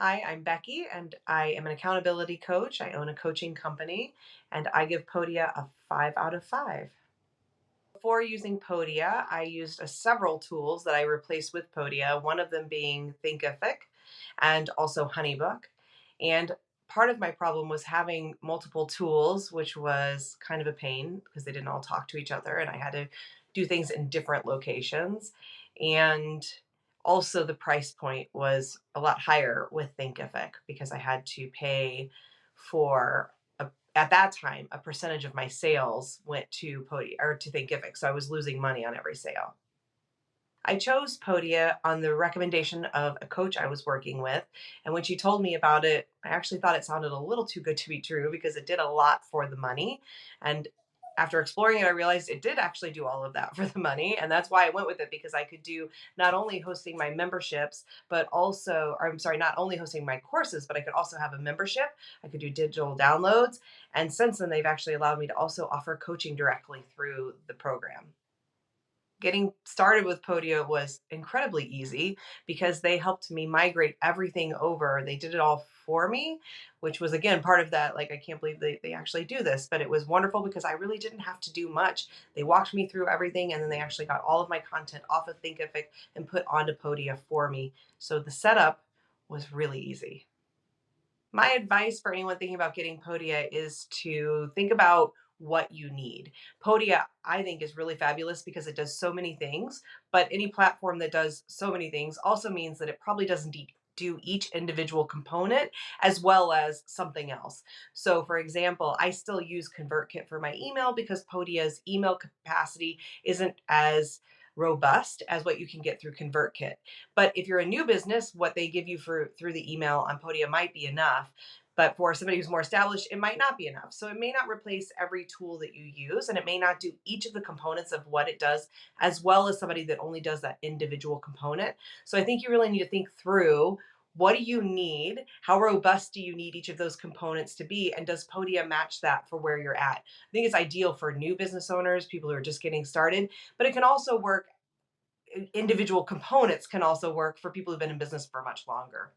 Hi, I'm Becky, and I am an accountability coach. I own a coaching company, and I give Podia a 5 out of 5. Before using Podia, I used several tools that I replaced with Podia, one of them being Thinkific and also Honeybook. And part of my problem was having multiple tools, which was kind of a pain because they didn't all talk to each other, and I had to do things in different locations. And also, the price point was a lot higher with Thinkific because I had to pay for at that time, a percentage of my sales went to Podia or to Thinkific, so I was losing money on every sale. I chose Podia on the recommendation of a coach I was working with, and when she told me about it, I actually thought it sounded a little too good to be true because it did a lot for the money, and after exploring it, I realized it did actually do all of that for the money, and that's why I went with it because I could do not only hosting my memberships, but also, or I'm sorry, not only hosting my courses, but I could also have a membership. I could do digital downloads, and since then, they've actually allowed me to also offer coaching directly through the program. Getting started with Podio was incredibly easy because they helped me migrate everything over. They did it all for me, which was again part of that. Like, I can't believe they actually do this, but it was wonderful because I really didn't have to do much. They walked me through everything and then they actually got all of my content off of Thinkific and put onto Podia for me. So the setup was really easy. My advice for anyone thinking about getting Podia is to think about what you need. Podia, I think, is really fabulous because it does so many things, but any platform that does so many things also means that it probably doesn't do each individual component as well as something else. So, for example, I still use ConvertKit for my email because Podia's email capacity isn't as robust as what you can get through ConvertKit. But if you're a new business, what they give you for through the email on Podia might be enough. But for somebody who's more established, it might not be enough. So it may not replace every tool that you use, and it may not do each of the components of what it does, as well as somebody that only does that individual component. So I think you really need to think through, what do you need? How robust do you need each of those components to be? And does Podia match that for where you're at? I think it's ideal for new business owners, people who are just getting started, but it can also work, individual components can also work for people who've been in business for much longer.